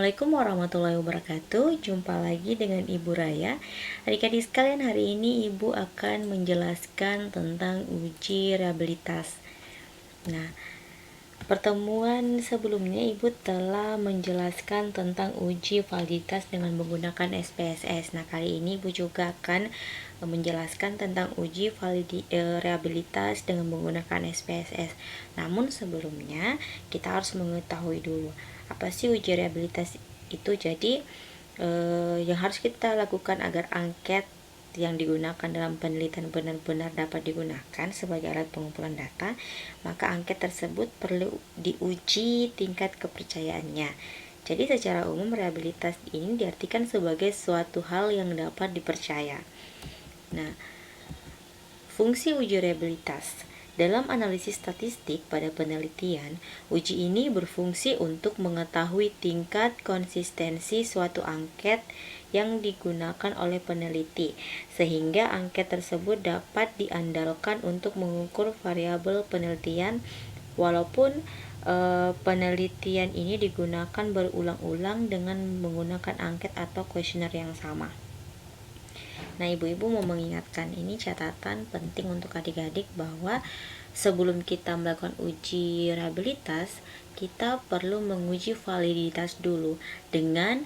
Assalamualaikum warahmatullahi wabarakatuh. Jumpa lagi dengan Ibu Raya. Adik-adik sekalian, hari ini Ibu akan menjelaskan tentang uji rehabilitas. Nah, pertemuan sebelumnya Ibu telah menjelaskan tentang uji validitas dengan menggunakan SPSS. Nah, kali ini Ibu juga akan menjelaskan tentang uji rehabilitas dengan menggunakan SPSS. Namun sebelumnya kita harus mengetahui dulu apa sih uji rehabilitas itu. Jadi yang harus kita lakukan agar angket yang digunakan dalam penelitian benar-benar dapat digunakan sebagai alat pengumpulan data, maka angket tersebut perlu diuji tingkat kepercayaannya. Jadi secara umum rehabilitas ini diartikan sebagai suatu hal yang dapat dipercaya. Nah, fungsi uji rehabilitas dalam analisis statistik pada penelitian, uji ini berfungsi untuk mengetahui tingkat konsistensi suatu angket yang digunakan oleh peneliti, sehingga angket tersebut dapat diandalkan untuk mengukur variabel penelitian walaupun penelitian ini digunakan berulang-ulang dengan menggunakan angket atau kuesioner yang sama. Nah, ibu-ibu mau mengingatkan, ini catatan penting untuk adik-adik bahwa sebelum kita melakukan uji rehabilitas, kita perlu menguji validitas dulu dengan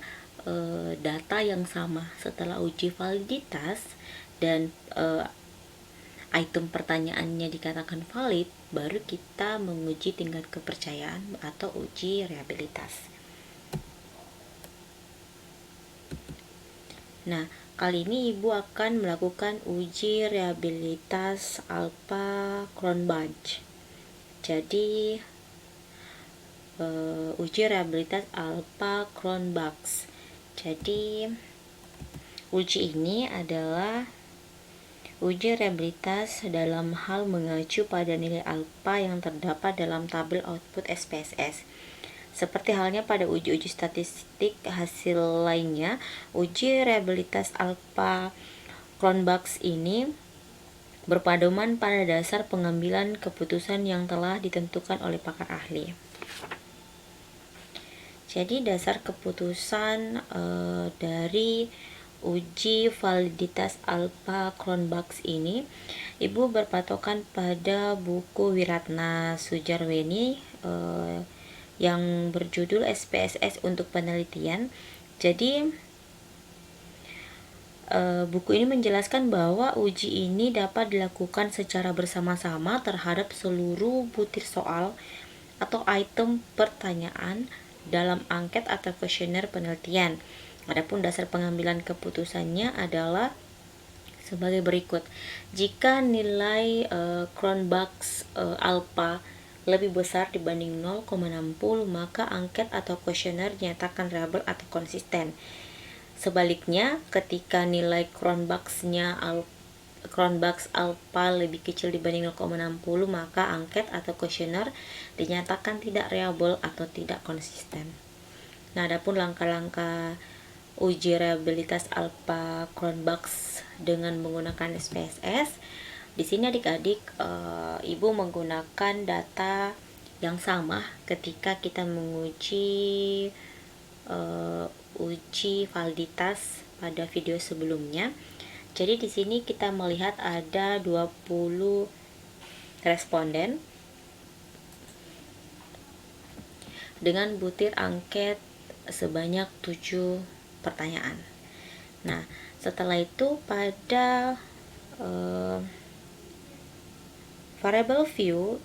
data yang sama. Setelah uji validitas dan item pertanyaannya dikatakan valid, baru kita menguji tingkat kepercayaan atau uji rehabilitas. Nah, kali ini Ibu akan melakukan uji rehabilitas Alpha-Cronbach. Jadi, uji rehabilitas Alpha-Cronbach. Jadi, uji ini adalah uji rehabilitas dalam hal mengacu pada nilai alfa yang terdapat dalam tabel output SPSS. Seperti halnya pada uji-uji statistik hasil lainnya, uji rehabilitas Alpha-Cronbach ini berpedoman pada dasar pengambilan keputusan yang telah ditentukan oleh pakar ahli. Jadi dasar keputusan dari uji validitas Alpha-Cronbach ini, Ibu berpatokan pada buku Wiratna Sujarweni yang berjudul SPSS untuk penelitian. Jadi buku ini menjelaskan bahwa uji ini dapat dilakukan secara bersama-sama terhadap seluruh butir soal atau item pertanyaan dalam angket atau kuesioner penelitian. Adapun dasar pengambilan keputusannya adalah sebagai berikut. Jika nilai Cronbach alpha lebih besar dibanding 0,60, maka angket atau kuesioner dinyatakan reliable atau konsisten. Sebaliknya, ketika nilai Cronbach alpha lebih kecil dibanding 0,60, maka angket atau kuesioner dinyatakan tidak reliable atau tidak konsisten. Nah, adapun langkah-langkah uji rehabilitas Alpha-Cronbach dengan menggunakan SPSS, di sini adik-adik Ibu menggunakan data yang sama ketika kita menguji uji validitas pada video sebelumnya. Jadi di sini kita melihat ada 20 responden dengan butir angket sebanyak 7 pertanyaan. Nah, setelah itu pada variable view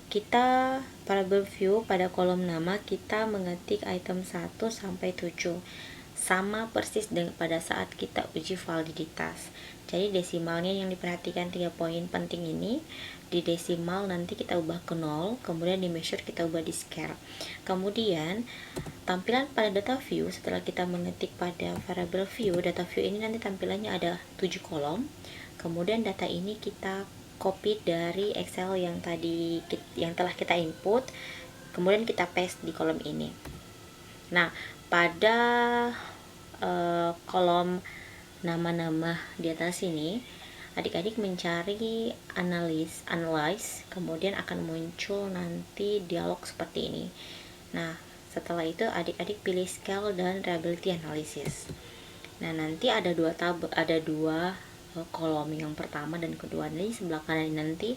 pada kolom nama kita mengetik item 1 sampai 7. Sama persis dengan pada saat kita uji validitas. Jadi desimalnya yang diperhatikan 3 poin penting ini, di desimal nanti kita ubah ke 0, kemudian di measure kita ubah di scale. Kemudian tampilan pada data view setelah kita mengetik pada variable view, data view ini nanti tampilannya ada 7 kolom. Kemudian data ini kita copy dari Excel yang telah kita input, kemudian kita paste di kolom ini. Nah, pada kolom nama-nama di atas ini, adik-adik mencari analyze, kemudian akan muncul nanti dialog seperti ini. Nah, Setelah itu adik-adik pilih scale dan reliability analysis. Nah, nanti ada dua kolom, yang pertama dan kedua. Di sebelah kanan nanti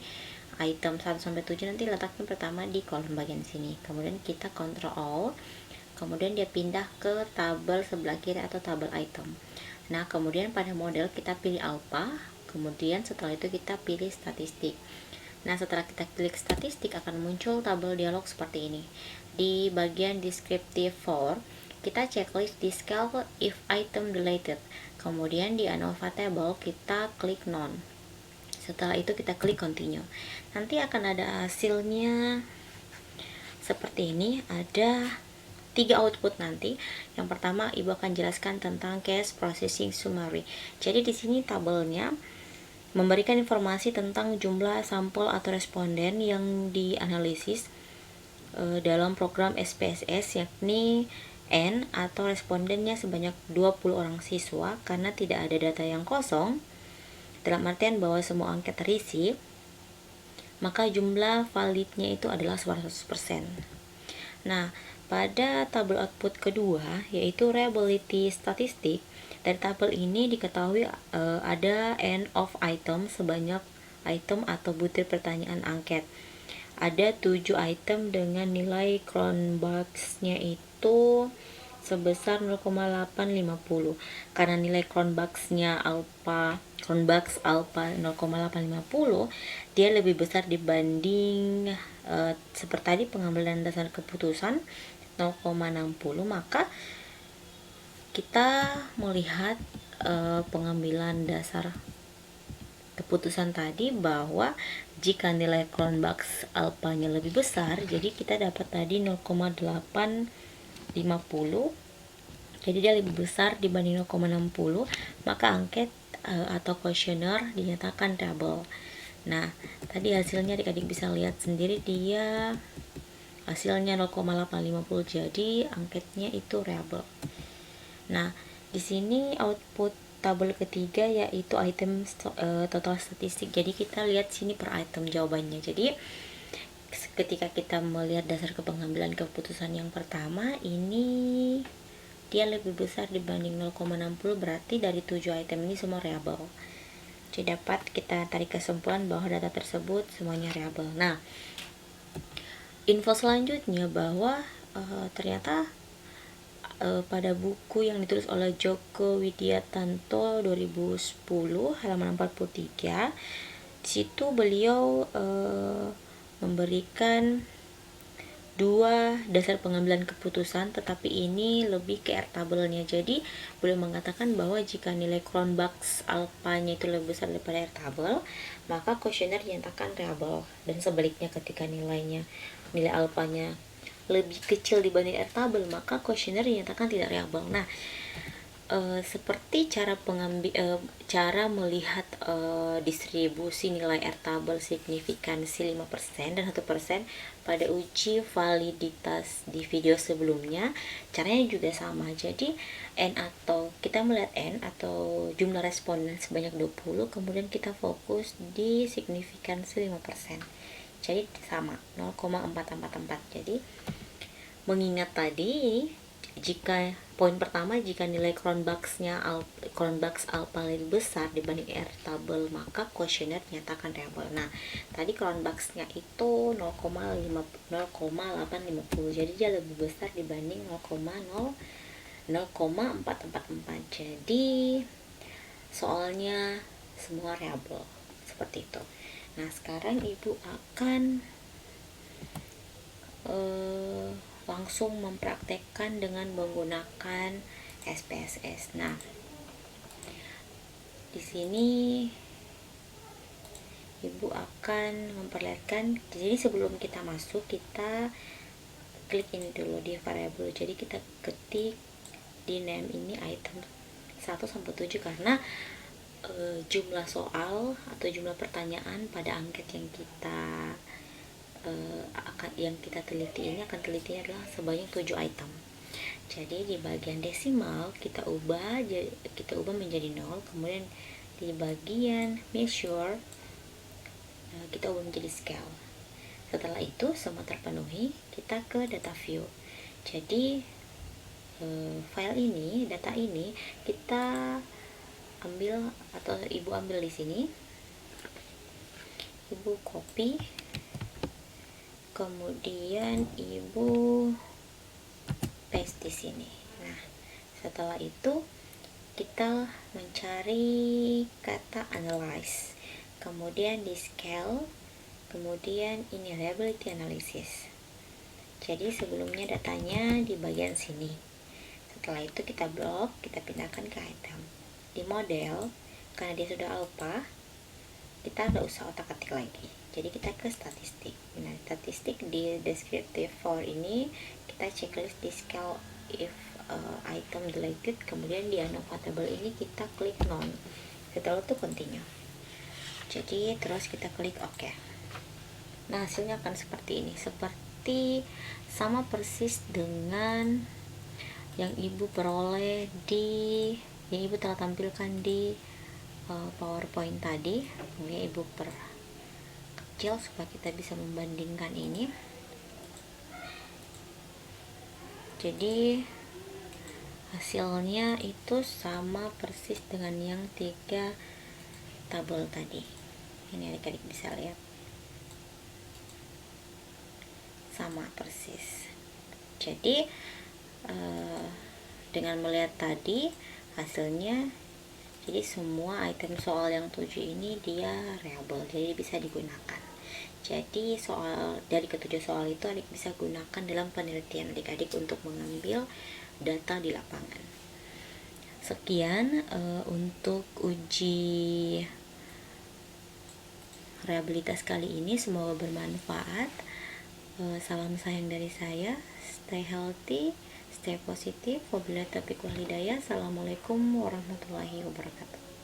item 1 sampai 7 nanti letaknya pertama di kolom bagian sini. Kemudian kita Ctrl Alt, kemudian dia pindah ke tabel sebelah kiri atau tabel item. Nah, kemudian pada model kita pilih alpha, kemudian setelah itu kita pilih statistik. Nah, setelah kita klik statistik akan muncul tabel dialog seperti ini. Di bagian descriptive for, kita checklist di scale if item deleted. Kemudian di ANOVA table kita klik none. Setelah itu kita klik continue. Nanti akan ada hasilnya seperti ini. Ada 3 output nanti. Yang pertama, Ibu akan jelaskan tentang case processing summary. Jadi di sini tabelnya memberikan informasi tentang jumlah sampel atau responden yang dianalisis dalam program SPSS, yakni N atau respondennya sebanyak 20 orang siswa, karena tidak ada data yang kosong, dalam artian bahwa semua angket terisi, maka jumlah validnya itu adalah 100%. Nah, pada tabel output kedua, yaitu reliability statistik, dari tabel ini diketahui ada N of item sebanyak item atau butir pertanyaan angket. Ada 7 item dengan nilai Cronbach's-nya itu sebesar 0,850. Karena nilai Cronbach's-nya Cronbach's alpha 0,850, dia lebih besar dibanding seperti tadi pengambilan dasar keputusan 0,60, maka kita melihat pengambilan dasar keputusan tadi bahwa jika nilai Cronbach's alpha-nya lebih besar, jadi kita dapat tadi 0,850, jadi dia lebih besar dibanding 0,60, maka angket atau kuesioner dinyatakan reliable. Nah, tadi hasilnya adik-adik bisa lihat sendiri, dia hasilnya 0,850, jadi angketnya itu reliable. Nah, di sini output tabel ketiga yaitu item total statistik. Jadi kita lihat sini per item jawabannya. Jadi ketika kita melihat dasar pengambilan keputusan yang pertama, ini dia lebih besar dibanding 0,60, berarti dari 7 item ini semua reliable. Jadi dapat kita tarik kesimpulan bahwa data tersebut semuanya reliable. Nah, info selanjutnya bahwa ternyata pada buku yang ditulis oleh Joko Widiatanto 2010 halaman 43, di situ beliau memberikan 2 dasar pengambilan keputusan, tetapi ini lebih ke R tabelnya. Jadi beliau mengatakan bahwa jika nilai Cronbach's alpha-nya itu lebih besar daripada R tabel, maka kuesioner dinyatakan reliable, dan sebaliknya ketika nilai alpha-nya lebih kecil dibanding R tabel, maka kuesioner dinyatakan tidak reliable. Nah, seperti cara melihat distribusi nilai R tabel signifikansi 5% dan 1% pada uji validitas di video sebelumnya, caranya juga sama. Jadi kita melihat N atau jumlah responden sebanyak 20, kemudian kita fokus di signifikansi 5%. Jadi sama 0,444. Jadi mengingat tadi, jika poin pertama, jika nilai Cronbach's alpha lebih besar dibanding R tabel, maka kuesioner nyatakan reliable. Nah, tadi Cronbach's-nya itu 0,850, jadi dia lebih besar dibanding 0,444. Jadi soalnya semua reliable seperti itu. Nah, sekarang Ibu akan langsung mempraktekkan dengan menggunakan SPSS. Nah, di sini Ibu akan memperlihatkan. Jadi sebelum kita masuk, kita klik ini dulu di variable. Jadi kita ketik di name ini item 1 sampai 7, karena jumlah soal atau jumlah pertanyaan pada angket yang kita teliti ini telitinya adalah sebanyak 7 item. Jadi di bagian desimal kita ubah menjadi 0, kemudian di bagian measure kita ubah menjadi scale. Setelah itu semua terpenuhi, kita ke data view. Jadi file ini, data ini kita ambil atau ibu ambil di sini, ibu copy, kemudian ibu paste di sini. Nah, setelah itu kita mencari kata analyze, kemudian di scale, kemudian ini reliability analysis. Jadi sebelumnya datanya di bagian sini. Setelah itu kita blok, kita pindahkan ke item. Di model, karena dia sudah alpha, kita nggak usah otak-atik lagi. Jadi kita ke statistik. Nah, statistik di descriptive for ini kita checklist di scale if item deleted, kemudian di unknown table ini kita klik none. Setelah itu continue. Jadi terus kita klik OK. Nah, hasilnya akan seperti ini. Seperti sama persis dengan yang ibu peroleh yang ibu telah tampilkan di PowerPoint tadi. Kemudian ibu perkecil supaya kita bisa membandingkan ini. Jadi hasilnya itu sama persis dengan yang 3 tabel tadi. Ini adik-adik bisa lihat, sama persis. Jadi dengan melihat tadi hasilnya, jadi semua item soal yang 7 ini dia reliable, jadi bisa digunakan. Jadi dari ketujuh soal itu adik bisa gunakan dalam penelitian adik-adik untuk mengambil data di lapangan. Sekian untuk uji reliabilitas kali ini, semoga bermanfaat. Salam sayang dari saya, stay healthy, stay positif. Wabillahi taufiq wal hidayah. Assalamualaikum warahmatullahi wabarakatuh.